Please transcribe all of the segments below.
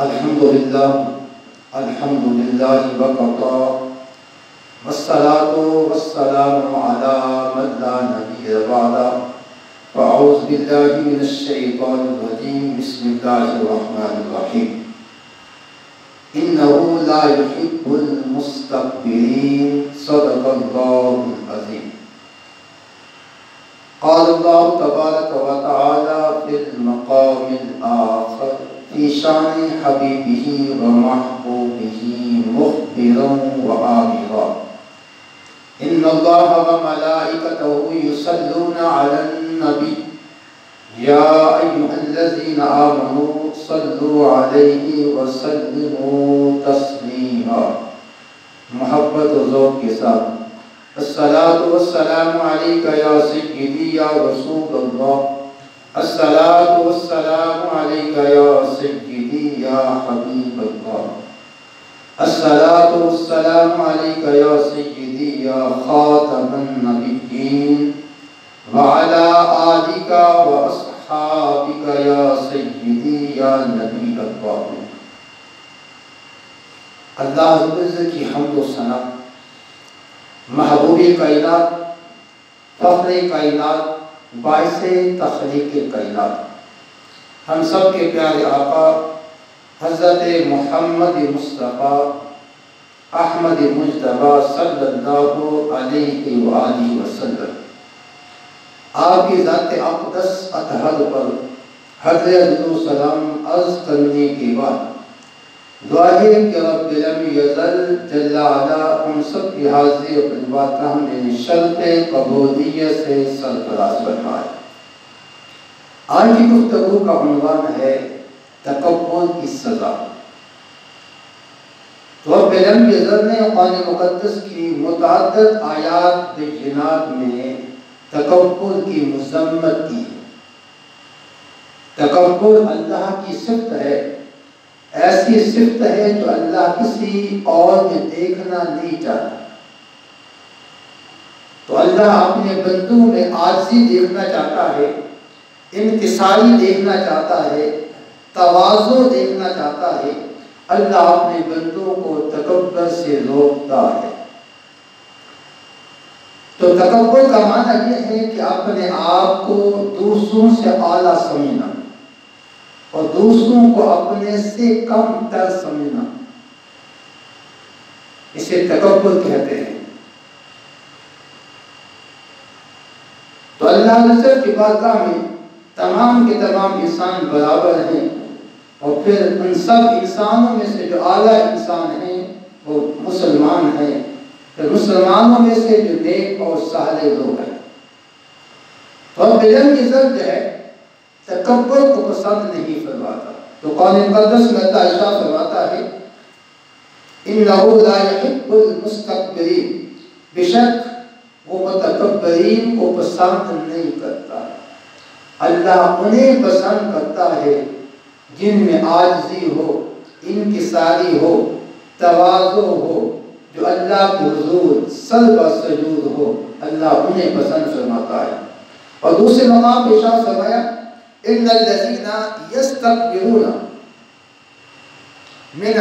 الحمدللہ وکفا والصلاة والسلام علی من لا نبی بعدہ فاعوذ باللہ من الشیطان الرجیم بسم اللہ الرحمن الرحیم انہو لا يحب المستكبرین صدق اللہ العظیم قال اللہ تبارک وتعالی فی المقام الآخر في شان حبيبه ومحبوبه مخبرا وآمرا إن الله وملائكته يصلون على النبي يا أيها الذين آمنوا صلوا عليه وسلموا تسليما محبت و ذوق کے ساتھ الصلاة والسلام عليك يا سيدي يا رسول الله الصلاة والسلام عليك يا سيدي يا حبيب الله الصلاة والسلام عليك يا سيدي يا خاتم النبيين وعلى آلك وأصحابك يا سيدي يا نبي الله اللہ عز و جل کی حمد و ثنا محبوب کائنات فخر کائنات باعث تخلیق کائنات ہم سب کے پیارے آقا حضرت محمد مصطفیٰ احمد مجتبی صلی اللہ علیہ وآلہ وسلم آپ کی ذات اقدس اطہر پر حضرت سلام عرض کرنے کے بعد دعا ہے کہ رب لم یزل جل علا ہم سب کی حاضری اپنی بات کا ہمیں شرط قبولیت سے سرفراز فرمائے۔ آج کی گفتگو کا عنوان ہے تکبر کی سزا۔ رب لم یزل نے قرآن مقدس کی متعدد آیات بینات میں تکبر کی مذمت کی۔ تکبر اللہ کی صفت ہے، ایسی صفت ہے جو اللہ کسی اور میں دیکھنا نہیں چاہتا۔ تو اللہ اپنے بندوں میں عاجزی دیکھنا چاہتا ہے، انکساری دیکھنا چاہتا ہے، تواضع دیکھنا چاہتا ہے۔ اللہ اپنے بندوں کو تکبر سے روکتا ہے۔ تو تکبر کا معنی یہ ہے کہ اپنے آپ کو دوسروں سے اعلیٰ سمجھنا اور دوسروں کو اپنے سے کم تر سمجھنا، اسے تکبر کہتے ہیں۔ تو اللہ نصر کی بارگاہ میں تمام کے تمام انسان برابر ہیں، اور پھر ان سب انسانوں میں سے جو اعلیٰ انسان ہیں وہ مسلمان ہیں، پھر مسلمانوں میں سے جو نیک اور صالح لوگ ہیں۔ تو رب العزت جو ہے تکبر کو پسند نہیں فرماتا۔ تو قرآن مقدس میں اللہ ارشاد فرماتا ہے اِنَّهُ لَا يُحِبُّ الْمُسْتَكْبِرِينَ، بے شک وہ متکبرین کو پسند نہیں کرتا۔ اللہ انہیں پسند کرتا ہے جن میں عاجزی ہو، انکساری ہو، تواضع ہو، جو اللہ کے حضور سجدہ سجود ہو، اللہ انہیں پسند فرماتا ہے۔ اور دوسرے مقام پہ ارشاد فرمایا ان الذين يستكبرون من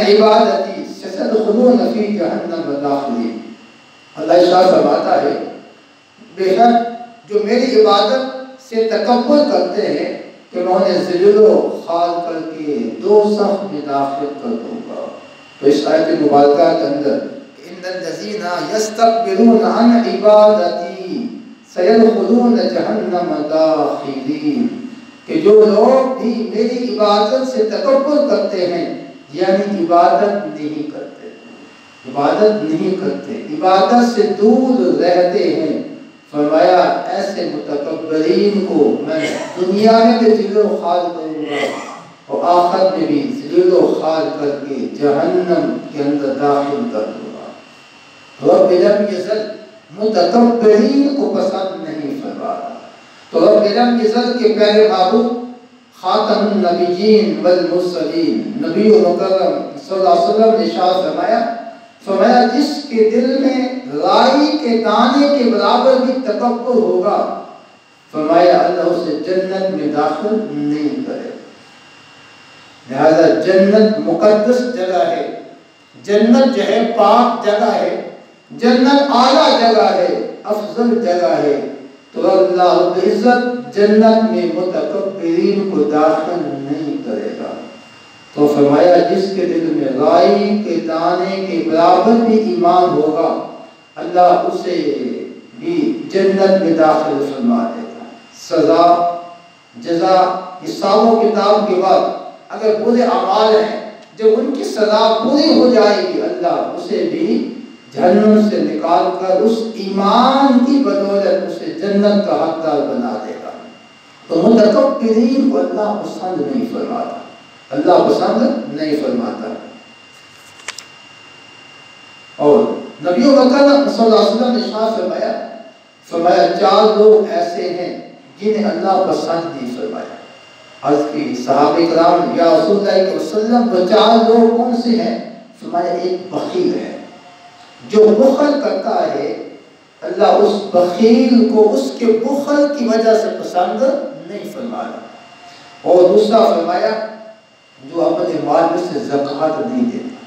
عبادتي سيدخلون في جہنم داخلين۔ اللہ ارشاد فرماتا ہے بے شک جو میری عبادت سے تکبر کرتے ہیں کہ میں انہیں ذلیل و خوار کر کے دوزخ میں داخل کر دوں گا۔ تو اس آیت مبارکہ کے اندر ان الذين يستكبرون عن عبادتي سيدخلون جہنم داخلین، کہ جو لوگ بھی میری عبادت سے تکبر کرتے ہیں یعنی عبادت نہیں کرتے، عبادت سے دور رہتے ہیں، فرمایا ایسے متکبرین کو میں دنیا میں بھی ذلیل و خوار کروں گا اور آخرت میں بھی ذلیل و خوار کر کے جہنم کے اندر داخل کر دوں گا۔ رب لم یزل متکبرین کو پسند نہیں فرماتا۔ تو رب لم یزل کے پیارے محبوب خاتم النبیین والمرسلین نبی و مکرم صلی اللہ علیہ وسلم نے ارشاد فرمایا جس کے دل میں رائی کے دانے کے برابر بھی تکبر ہوگا فرمایا اللہ اسے جنت میں داخل نہیں کرے. لہذا جنت مقدس جگہ ہے، جنت جو ہے پاک جگہ ہے، جنت اعلیٰ جگہ ہے، افضل جگہ ہے. تو اللہ رب العزت جنت میں متکبرین کو داخل نہیں کرے گا. تو فرمایا جس کے دل میں رائی کے دانے کے برابر بھی ایمان ہوگا اللہ اسے بھی جنت میں داخل فرما دے گا. سزا جزا حساب و کتاب کے بعد اگر برے اعمال ہیں جب ان کی سزا پوری ہو جائے گی اللہ اسے بھی جہنم سے نکال کر اس ایمان کی بدولت اسے جنت کا حقدار بنا دے گا. تو متکبرین کو اللہ پسند نہیں فرماتا، اللہ پسند نہیں فرماتا. اور نبی مکرم صلی اللہ علیہ وسلم نے ارشاد فرمایا 4 لوگ ایسے ہیں جنہیں اللہ پسند نہیں فرمایا. عرض کی صحابہ کرام یا رسول اللہ صلی اللہ علیہ وسلم وہ 4 لوگ کون سے ہیں؟ فرمایا ایک بخیل ہے، جو بخل کرتا ہے اللہ اس بخیل کو اس کے بخل کی وجہ سے پسند نہیں فرمایا. اور دوسرا فرمایا جو اپنے مال میں سے زکوٰۃ نہیں دیتا،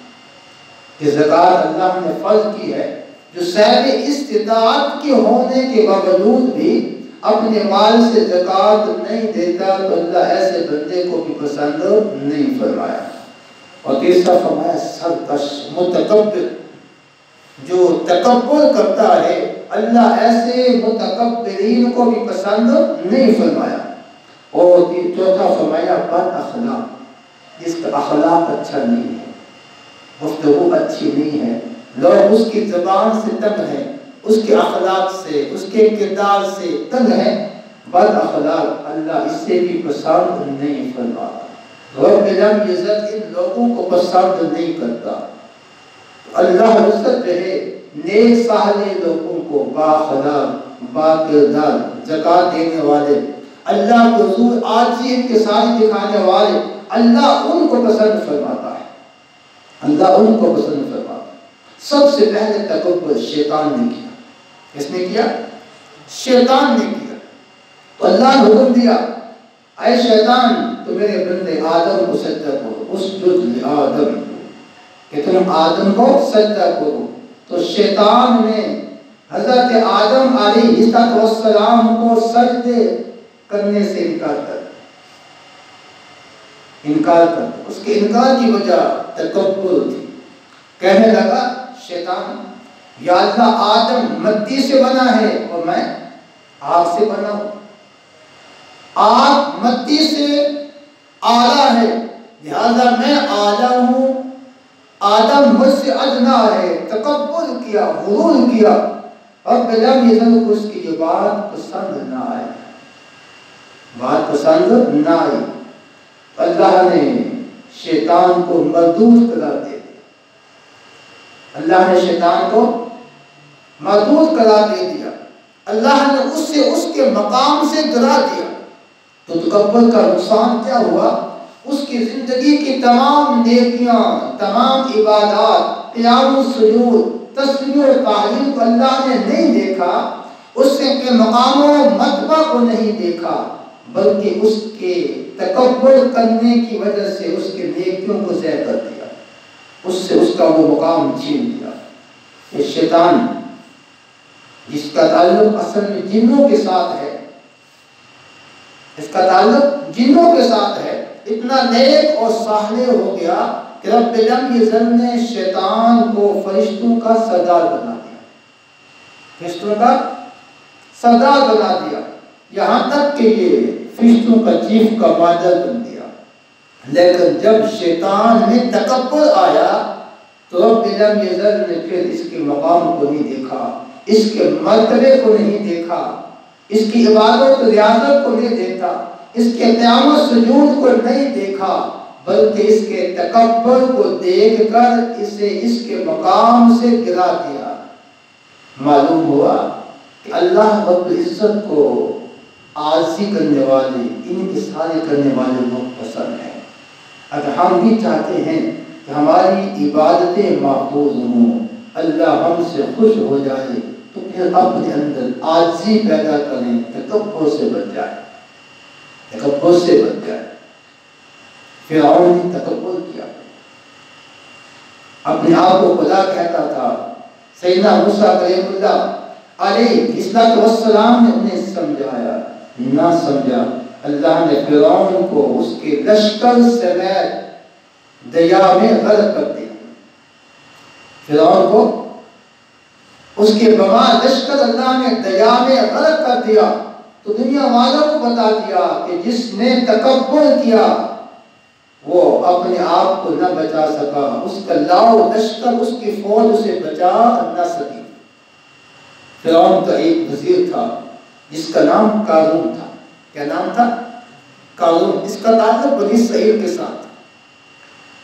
کہ زکوٰۃ اللہ نے فرض کی ہے، جو صاحب استطاعت کے ہونے کے باوجود بھی اپنے مال سے زکوٰۃ نہیں دیتا تو اللہ ایسے بندے کو بھی پسند نہیں فرمایا. اور تیسرا فرمایا سرکش متکبر، جو تکبر کرتا ہے اللہ ایسے متکبرین کو بھی پسند نہیں فرمایا. اور چوتھا فرمایا بد اخلاق، جس کا اخلاق اچھا نہیں ہے، گفتگو اچھی نہیں ہے، لوگ اس کی زبان سے تنگ ہیں، اس کے اخلاق سے اس کے کردار سے تنگ ہیں، بد اخلاق اللہ اس سے بھی پسند نہیں فرماتا. رب لم یزد ان لوگوں کو پسند نہیں کرتا. اللہ عزت جو ہے نیک صالح لوگوں کو با اخلاق با کردار زکوٰۃ دینے والے اللہ کو حضور عاجزی انکساری دکھانے والے اللہ ان کو پسند فرماتا ہے، اللہ ان کو پسند فرماتا ہے. سب سے پہلے تکبر شیطان نے کیا. کس نے کیا؟ شیطان نے کیا. تو اللہ نے حکم دیا اے شیطان تو میرے بندے آدم کو سجدہ کرو، اسجد لآدم، کہ تم آدم کو سجدہ کرو. تو شیطان نے حضرت آدم علیہ السلام کو سجدے کرنے سے انکار کر اس کے انکار کی وجہ تکبر تھی. کہنے لگا شیطان یا اللہ آدم مٹی سے بنا ہے اور میں آگ سے بنا ہوں، آگ مٹی سے اعلیٰ ہے لہذا میں اعلیٰ ہوں، آدم مجھ سے ادنا ہے. تکبر کیا، غرور کیا. رب لم یزد کو اس کی یہ بات پسند نہ آئی، بات پسند نہ آئی. اللہ نے شیطان کو مردود قرار دے دیا، اللہ نے شیطان کو مردود قرار دے دیا، اللہ نے اس سے اس کے مقام سے گرا دیا. تو تکبر کا نقصان کیا ہوا؟ اس کی زندگی کی تمام نیکیاں، تمام عبادات، قیام و سجود، تسبیح و تحلیل کو اللہ نے نہیں دیکھا، اس کے مقام و مرتبہ کو نہیں دیکھا، بلکہ اس کے تکبر کرنے کی وجہ سے اس کے نیکیوں کو ضائع کر دیا، اس سے اس کا وہ مقام چھین دیا. یہ شیطان جس کا تعلق اصل میں جنوں کے ساتھ ہے، اس کا تعلق جنوں کے ساتھ ہے، اتنا نیک اور صالح ہو گیا کہ رب لم یزد نے شیطان کو فرشتوں کا سردار بنا دیا، فرشتوں کا سردار بنا دیا، یہاں تک کہ یہ فرشتوں کا چیف کمانڈر بن گیا. لیکن جب شیطان میں تکبر آیا تو رب لم یزد نے پھر اس کے مقام کو نہیں دیکھا، اس کے مرتبے کو نہیں دیکھا، اس کی عبادت و ریاضت کو نہیں دیکھا، اس کے قیام و سجود کو نہیں دیکھا، بلکہ اس کے تکبر کو دیکھ کر اسے اس کے مقام سے گرا دیا. معلوم ہوا کہ اللہ رب العزت کو عاجزی کرنے والے، انکساری کرنے والے لوگ پسند ہیں. اگر ہم بھی چاہتے ہیں کہ ہماری عبادتیں محفوظ ہوں، اللہ ہم سے خوش ہو جائے، تو پھر اپنے اندر عاجزی پیدا کریں، تکبر سے بچ جائے، تکبر سے بچ جائے۔ فرعون نے تکبر کیا، اپنے آپ کو خدا کہتا تھا۔ سیدنا موسیٰ کلیم اللہ علیہ السلام نے انہیں سمجھایا، نہ سمجھا۔ اللہ نے فرعون کو اس کے لشکر سمیت دریا میں غرق کر دیا۔ فرعون کو اس کے بما لشکر اللہ نے دریا میں غرق کر دیا۔ تو دنیا والوں کو بتا دیا کہ جس نے تکبر کیا وہ اپنے آپ کو نہ بچا سکا، اس کا لاؤ لشکر، اس کی فوج اسے بچا نہ سکی۔ فرعون کا ایک وزیر تھا جس کا نام قارون تھا۔ کیا نام تھا؟ قارون۔ اس کا تعلق بنی اسرائیل کے ساتھ تھا۔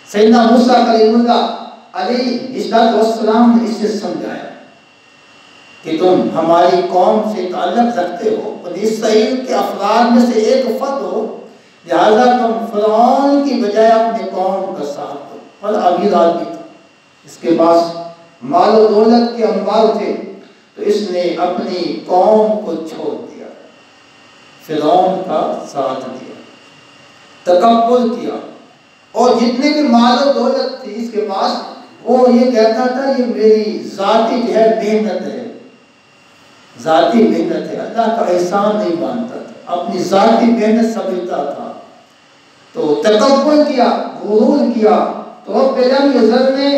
سیدنا موسیٰ کلیم اللہ علیہ السلام نے اسے سمجھایا کہ تم ہماری قوم سے تعلق رکھتے ہو، بنی اسرائیل کے افراد میں سے ایک فرد ہو، لہذا تم فرعون کی بجائے اپنے قوم کا ساتھ دو۔ اور امیر آدمی تھا، اس کے پاس مال و دولت کے انبار تھے، تو اس نے اپنی قوم کو چھوڑ دیا، فرعون کا ساتھ دیا، تکبر کیا، اور جتنے بھی مال و دولت تھی اس کے پاس، وہ یہ کہتا تھا یہ میری ذاتی جو ہے محنت ہے، ذاتی محنت ہے، اللہ کا احسان نہیں مانتا تھا، اپنی ذاتی محنت سمجھتا تھا۔ تو تکبر کیا، غرور کیا، تو رب العزت نے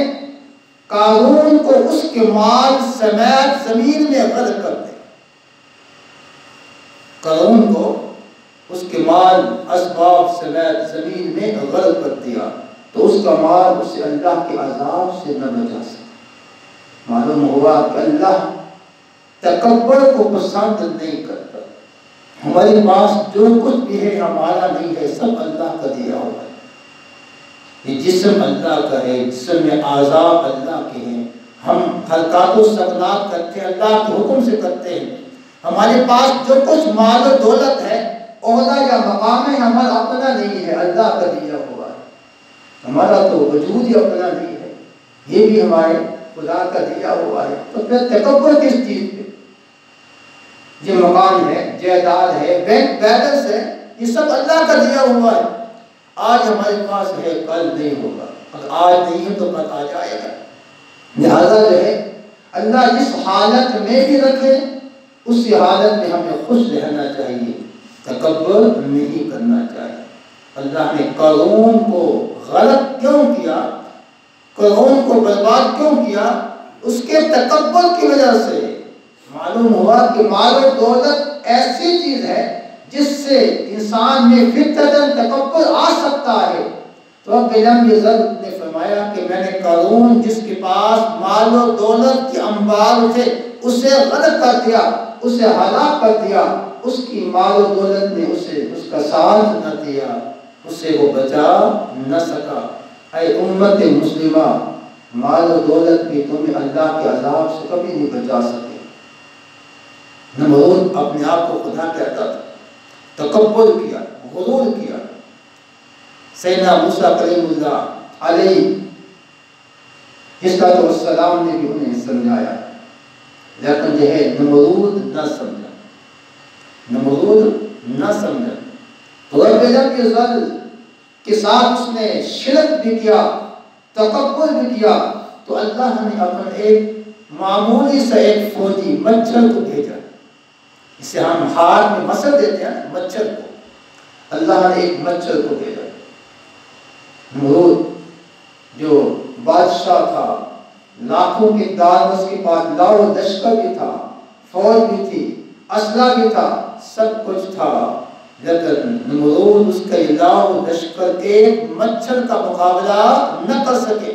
قارون کو اس کے مال سمیت زمین میں غرق کر دیا۔ قارون کو اس کے مال اسباب سمیت زمین میں غرق کر دیا، تو اس کا مال اسے اللہ کے عذاب سے نہ بچا سکا۔ معلوم ہوا کہ اللہ تکبر کو پسند نہیں کرتا۔ ہمارے پاس جو کچھ بھی ہے ہمارا نہیں ہے، سب اللہ کا دیا ہوا ہے۔ یہ جسم اللہ کا ہے، جسم میں اعضاء اللہ کے ہیں، ہم حرکات و سکنات کرتے ہیں اللہ کے حکم سے کرتے ہیں۔ ہمارے پاس جو کچھ مال و دولت ہے، عہدہ یا مقام ہے، ہمارا اپنا نہیں ہے، اللہ کا دیا ہوا ہے۔ ہمارا تو وجود ہی اپنا نہیں ہے، یہ بھی ہمارے خدا کا دیا ہوا ہے۔ تو پھر تکبر کس چیز پہ؟ یہ مکان ہے، جائیداد ہے، بینک بیلنس ہے، یہ سب اللہ کا دیا ہوا ہے۔ آج ہمارے پاس ہے، کل نہیں ہوگا، اگر آج نہیں ہے تو کل آ جائے گا۔ لہذا جو ہے اللہ جس حالت میں بھی رکھے اسی حالت میں ہمیں خوش رہنا چاہیے، تکبر نہیں کرنا چاہیے۔ اللہ نے قارون کو غرق کیوں کیا، قارون کو برباد کیوں کیا؟ اس کے تکبر کی وجہ سے۔ معلوم ہوا کہ مال و دولت ایسی چیز ہے جس سے انسان میں فطرتاً تکبر آ سکتا ہے۔ تو رب العزت نے فرمایا کہ میں نے قارون جس کے پاس مال و دولت کے انبار تھے اسے غرق کر دیا، اسے ہلاک کر دیا، اس کی مال و دولت نے اسے اس کا ساتھ نہ دیا، اسے وہ بچا نہ سکا۔ اے امت مسلمہ، مال و دولت بھی تمہیں اللہ کے عذاب سے کبھی نہیں بچا سکے۔ نمرود اپنے آپ کو خدا کہتا تھا، تکبر کیا، غرور کیا۔ سیدنا موسیٰ کلیم اللہ علیہ السلام نے بھی انہیں سمجھایا، لیکن جو ہے نمرود نہ سمجھا، نمرود نہ سمجھا۔ تو رب العزت کے ساتھ اس نے شرک بھی کیا، تکبر بھی کیا، تو اللہ نے اپنا ایک معمولی سا ایک فوجی مچھر کو بھیجا، اسے ہم ہاتھ میں مسل دیتے ہیں مچھر کو، اللہ نے ایک مچھر کو بھیجا۔ نمرود جو بادشاہ تھا، لاکھوں کی تعداد اس کے پاس لاؤ لشکر بھی تھا، فوج بھی تھی، اسلحہ بھی تھا، سب کچھ تھا، لیکن نمرود اس کا لاؤ لشکر ایک مچھر کا مقابلہ نہ کر سکے۔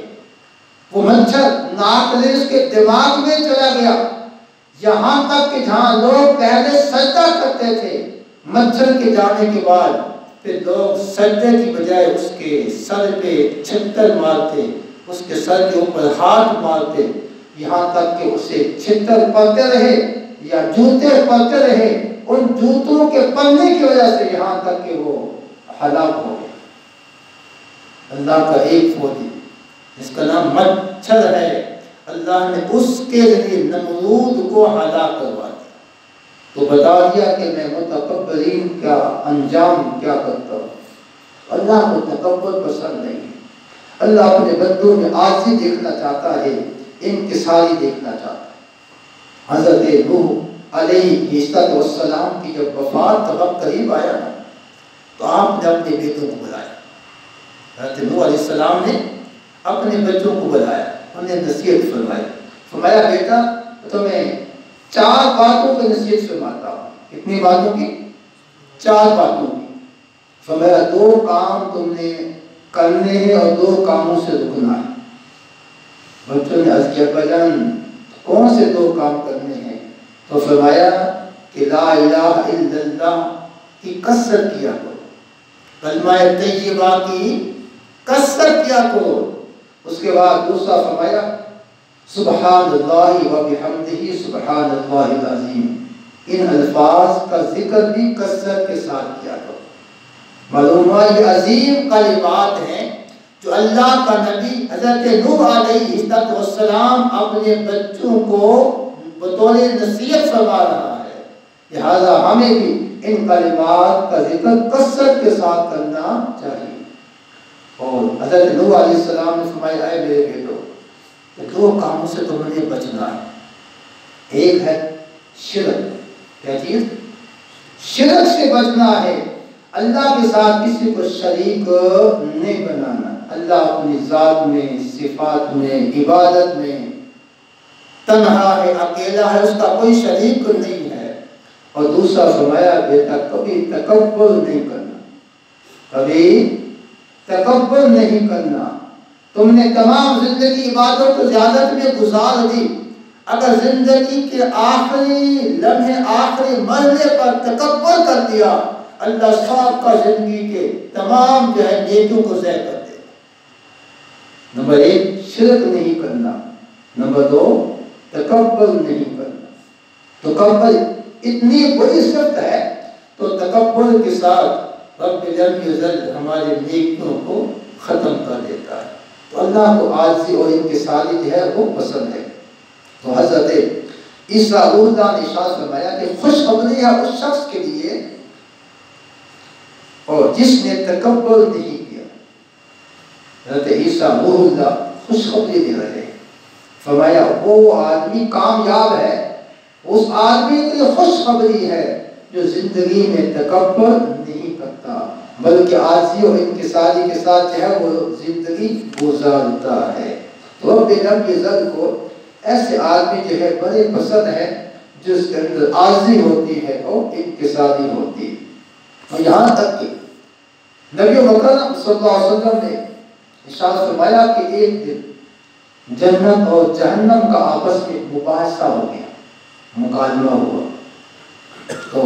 وہ مچھر ناقدر اس کے دماغ میں چلا گیا، یہاں تک کہ جہاں لوگ پہلے سجدہ کرتے تھے، مچھر کے جانے کے بعد پھر لوگ سجدے کی بجائے اس کے سر پہ چھتر مارتے، اس کے سر کے اوپر ہاتھ مارتے، یہاں تک کہ اسے چھتر پڑتے رہے یا جوتے پڑتے رہے، ان جوتوں کے پڑنے کی وجہ سے یہاں تک کہ وہ ہلاک ہو گئے۔ اللہ کا ایک فوجی جس کا نام مچھر ہے، اللہ نے اس کے ذریعے نمرود کو ہلاک کروا دیا، تو بتا دیا کہ میں متکبرین کا انجام کیا کرتا ہوں۔ اللہ کو تکبر پسند نہیں ہے، اللہ اپنے بندوں میں عاجزی دیکھنا چاہتا ہے، انکساری دیکھنا چاہتا ہے۔ حضرت نوح علیہ السلام کی جب وفات کا وقت قریب آیا نا، تو آپ نے اپنے بیٹوں کو بلایا۔ حضرت نوح علیہ السلام نے اپنے بچوں کو بلایا، انہیں نصیحت فرمائی، فرمایا بیٹا تمہیں 4 باتوں کی نصیحت فرماتا ہوں۔ کتنی باتوں کی؟ 4 باتوں کی۔ فرمایا 2 کام تم نے کرنے ہیں اور 2 کاموں سے رکنا ہے۔ بچوں نے عرض کیا بجن کون سے 2 کام کرنے ہیں؟ تو فرمایا کہ لا الہ الا اللہ کی کثرت کیا کرو، کلمہ طیبہ کی کثرت کیا کرو۔ اس کے بعد دوسرا فرمایا سبحان اللہ و بحمدہ سبحان اللہ العظیم، ان الفاظ کا ذکر بھی کثرت کے ساتھ کیا کرو۔ معلوم ہوا یہ عظیم کلمات ہیں جو اللہ کا نبی حضرت نوح علیہ السلام اپنے بچوں کو بطور نصیحت فرما رہا ہے، لہذا ہمیں بھی ان کلمات کا ذکر کثرت کے ساتھ کرنا چاہیے۔ اور حضرت نوح علیہ السلام نے فرمایا اے میرے بیٹو 2 کاموں سے تم نے بچنا ہے۔ ایک ہے شرک، کیا چیز؟ شرک سے بچنا ہے، اللہ کے ساتھ کسی کو شریک نہیں بنانا۔ اللہ اپنی ذات میں، صفات میں، عبادت میں تنہا ہے، اکیلا ہے، اس کا کوئی شریک نہیں ہے۔ اور دوسرا فرمایا بیٹا کبھی تکبر نہیں کرنا، کبھی تکبر نہیں کرنا۔ تم نے تمام زندگی عبادت کو زیادت میں گزار دی، اگر زندگی کے آخری لمحے آخری مرحلے پر تکبر کر دیا، اللہ سب کا زندگی کے تمام جو ہے نیکیوں کو ضائع کر دے۔ نمبر 1 شرک نہیں کرنا، نمبر 2 تکبر نہیں کرنا۔ تکبر اتنی بڑی صفت ہے، تو تکبر کے ساتھ رب لم یزل ہمارے نیکیوں کو ختم کر دیتا ہے۔ تو اللہ کو عاجزی اور انکساری جو ہے وہ پسند ہے۔ تو حضرت عیسیٰ روح اللہ نے ارشاد فرمایا کہ خوشخبری ہے اس شخص کے لیے اور جس نے تکبر نہیں کیا۔ حضرت عیسیٰ روح اللہ خوشخبری دے رہے ہیں، فرمایا وہ آدمی کامیاب ہے، اس آدمی کے لیے خوشخبری ہے جو زندگی میں تکبر نہیں کرتا، بلکہ عاجزی اور انکساری کے ساتھ جو ہے وہ زندگی گزارتا ہے۔ تو رب رب یزل کو ایسے آدمی جو ہے بڑے پسند ہے جس کے اندر عاجزی ہوتی ہے اور انکساری ہوتی ہے۔ اور یہاں تک کہ نبی مکرم صلی اللہ علیہ وسلم نے ارشاد فرمایا کہ ایک دن جنت اور جہنم کا آپس میں مباحثہ ہو گیا، مکالمہ ہوا۔ تو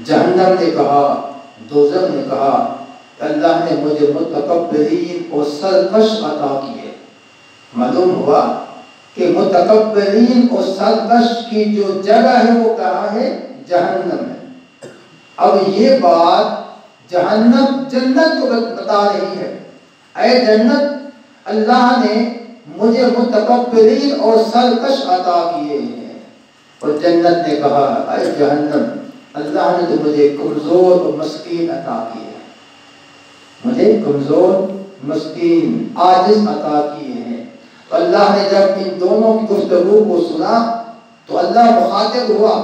جہنم نے کہا، دوزخ نے کہا کہ اللہ نے مجھے متکبرین اور سرکش عطا کیے۔ معلوم ہوا کہ متکبرین اور سرکش کی جو جگہ ہے وہ کہاں ہے؟ جہنم ہے۔ اب یہ بات جہنم جنت کو بتا رہی ہے، اے جنت اللہ نے مجھے متکبرین اور سرکش عطا کیے ہیں۔ اور جنت نے کہا اے جہنم اللہ نے تو مجھے کمزور اور مسکین عطا کیے ہیں، مجھے کمزور مسکین عاجز عطا کیے ہیں۔ تو اللہ نے جب ان دونوں کی گفتگو کو سنا تو اللہ مخاطب ہوا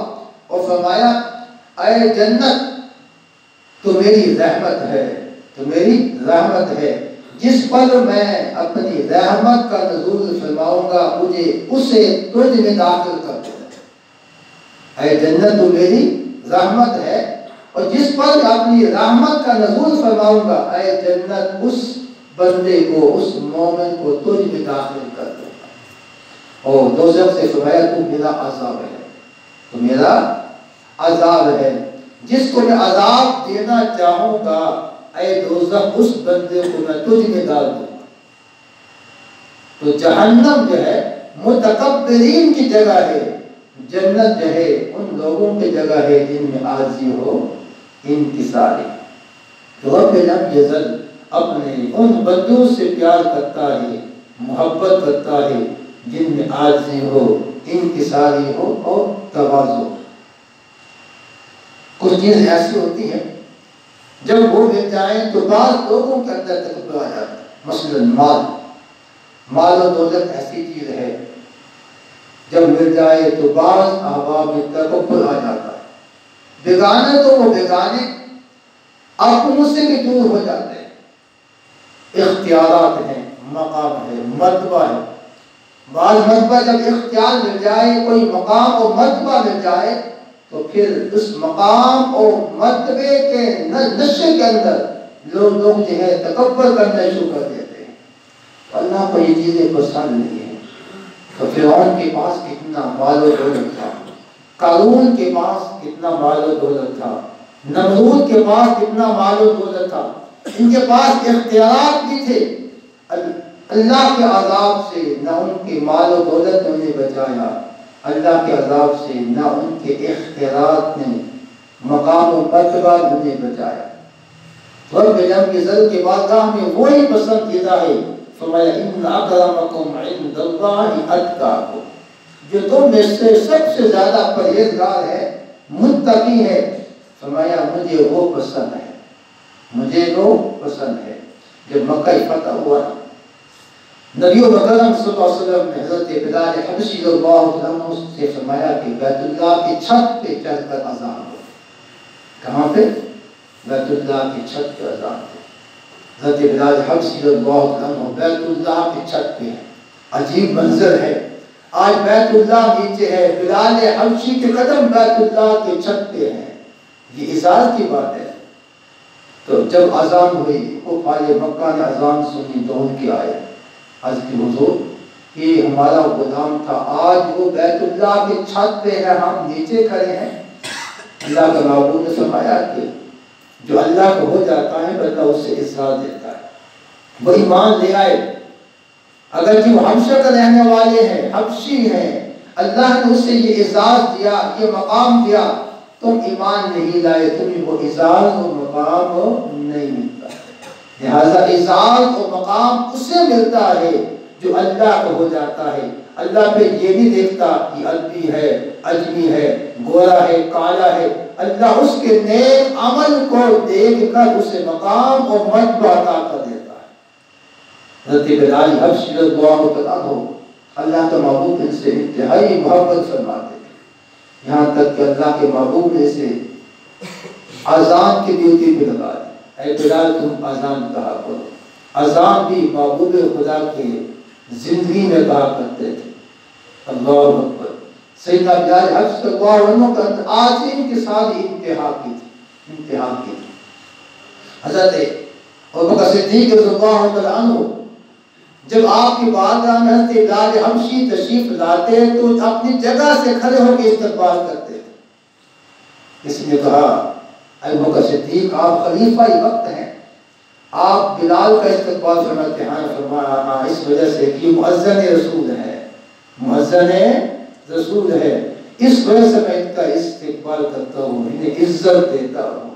اور فرمایا اے جنت تو میری رحمت ہے، تو میری رحمت ہے، جس پر میں اپنی رحمت کا نزول فرماؤں گا مجھے اسے تجھ میں داخل کر دو۔ اے جنت تو میری رحمت ہے اور جس پر میں اپنی رحمت کا نزول فرماؤں گا اے جنت اس بندے کو، اس مومن کو تجھ میں داخل کر دو۔ اور دوزخ سے فرمایا تو میرا عذاب ہے، تو میرا عذاب ہے، جس کو میں عذاب دینا چاہوں گا اے دوزخ اس بندے کو میں تجھ میں ڈال دوں گا۔ تو جہنم جو ہے متکبرین کی جگہ ہے، جنت جو ہے ان لوگوں کی جگہ ہے جن میں عاجزی ہو، انکساری۔ تو رب لم یزل اپنے ان بندوں سے پیار کرتا ہے، محبت کرتا ہے جن میں عاجزی ہو، انکساری ہو اور تواضع۔ کچھ چیزیں ایسی ہوتی ہیں جب وہ مل جائیں تو بعض لوگوں کے اندر تکبر آ جاتا ہے۔ مثلا مال و دولت ایسی چیز ہے جب مل جائے تو بعض احباب میں تکبر آ جاتا ہے۔ بیگانے تو وہ بیگانے اپنوں سے بھی دور ہو جاتے ہیں۔ اختیارات ہیں، مقام ہے، مرتبہ ہے۔ بعض مرتبہ جب اختیار مل جائے، کوئی مقام اور مرتبہ مل جائے تو پھر اس مقام اور مرتبے کے نشے کے اندر لوگ جو ہے تکبر کرنا شروع کر دیتے ہیں۔ اللہ کو یہ چیزیں پسند نہیں ہے۔ تو فرعون کے پاس کتنا مال و دولت تھا، قارون کے پاس کتنا مال و دولت تھا، نمرود کے پاس کتنا مال و دولت تھا، ان کے پاس اختیارات بھی تھے۔ اللہ کے عذاب سے نہ ان کے مال و دولت نے انہیں بچایا، اللہ کے عذاب سے نہ ان کے اختیارات نے مقام و مرتبہ انہیں بچایا۔ رب جل کے ذل کے بارگاہ میں وہی پسندیدہ ہے، فرمایا ان اکرمکم عند اللہ اتقاکم، جو تم میں سے سب سے زیادہ پرہیزگار ہے، متقی ہے، فرمایا مجھے وہ پسند ہے، مجھے وہ پسند ہے۔ جب مکہ فتح ہوا نبی مکرم صلی اللہ علیہ وسلم نے حضرت بلال حبشی رضی اللہ عنہ سے فرمایا کہ بیت اللہ کی چھت پہ چڑھ کر اذان ہو۔ کہاں پہ؟ بیت اللہ کی چھت پہ اذان ہو۔ حضرت بلال حبشی رضی اللہ عنہ بیت اللہ کی چھت پہ ہے۔ عجیب منظر ہے، آج بیت اللہ نیچے ہے، بلال حبشی کے قدم بیت اللہ کی چھت پہ ہیں۔ یہ اعزاز کی بات ہے۔ تو جب اذان ہوئی، وہ فال مکہ نے اذان سنی، دوڑ کے آئے، عرض کی حضور یہ ہمارا غلام تھا، آج وہ بیت اللہ کی چھت پہ ہے، ہم نیچے کھڑے ہیں۔ اللہ کا معبود نے فرمایا کہ جو اللہ کو ہو جاتا ہے اللہ اس سے اعزاز دیتا ہے۔ وہ ایمان لے آئے، اگر جو حبشہ کا رہنے والے ہیں، حبشی ہیں، اللہ نے اسے یہ اعزاز دیا، یہ مقام دیا، تم ایمان نہیں لائے، تمہیں وہ اعزاز اور مقام نہیں ملتا۔ لہذا اعزاز اور مقام اسے ملتا ہے جو اللہ کو ہو جاتا ہے۔ اللہ پہ یہ نہیں دیکھتا کہ عربی ہے، اجمی ہے، گورا ہے، کالا ہے، اللہ اس کے نیک عمل کو دیکھ کر اسے مقام اور مرتبہ عطا کر دیتا ہے۔ حضرت بلال حبشی رضی اللہ عنہ اللہ کے محبوب ان سے انتہائی محبت فرماتے تھے، یہاں تک کہ اللہ کے محبوب نے اسے اذان کی ڈیوٹی پہ لگا دی۔ اے بلال تم اذان کہا کرو۔ اذان بھی محبوب خدا کے زندگی میں کہا کرتے تھے۔ اللہ اکبر۔ سیدنا بلال حبشی رضی اللہ عنہ کا آج ان کے ساتھ انتہا کی تھی۔ حضرت ابوبکر صدیق رضی اللہ عنہ جب آپ کی بارگاہ میں حضرت بلال حبشی تشریف لاتے تو اپنی جگہ سے کھڑے ہو کے استقبال کرتے تھے۔ کسی نے کہا ابوبکر صدیق آپ خلیفہ وقت ہیں، آپ بلال کا استقبال فرماتے ہیں؟ فرمایا ہاں، اس وجہ سے کہ یہ مؤذن رسول ہے، مؤذن رسول ہے، اس وجہ سے میں ان کا استقبال کرتا ہوں، انہیں عزت دیتا ہوں۔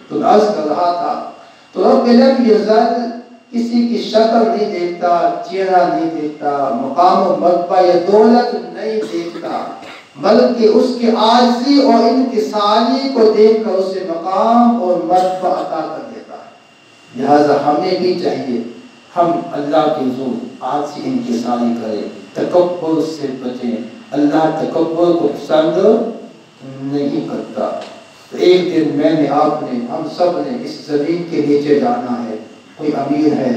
تو عرض کر رہا تھا تو رب العالمین یہ ذات کسی کی شکل نہیں دیکھتا، چہرہ نہیں دیکھتا، مقام و مرتبہ یا دولت نہیں دیکھتا، بلکہ اس کے عاجزی اور انکساری کو دیکھ کر اسے مقام اور مرتبہ عطا کر دیتا ہے۔ لہذا ہمیں بھی چاہیے ہم اللہ کے حضور عاجزی انکساری کریں، تکبر سے بچیں۔ اللہ تکبر کو پسند نہیں کرتا۔ تو ایک دن میں نے، آپ نے، ہم سب نے اس زمین کے نیچے جانا ہے۔ کوئی امیر ہے،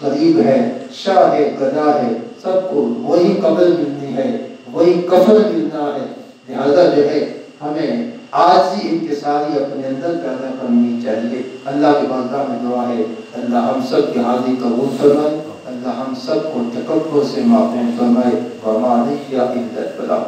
غریب ہے، شاہ ہے، گدا ہے، سب کو وہی قبر ملنی ہے، وہی کفن ملنا ہے۔ لہذا جو ہے ہمیں عاجزی انکساری اپنے اندر پیدا کرنی چاہیے۔ اللہ کی بارگاہ میں دعا ہے اللہ ہم سب کی حاضری قبول فرمائے، اللہ ہم سب کو تکبر سے معصوم فرمائے۔ وما علیہ الا البلاغ۔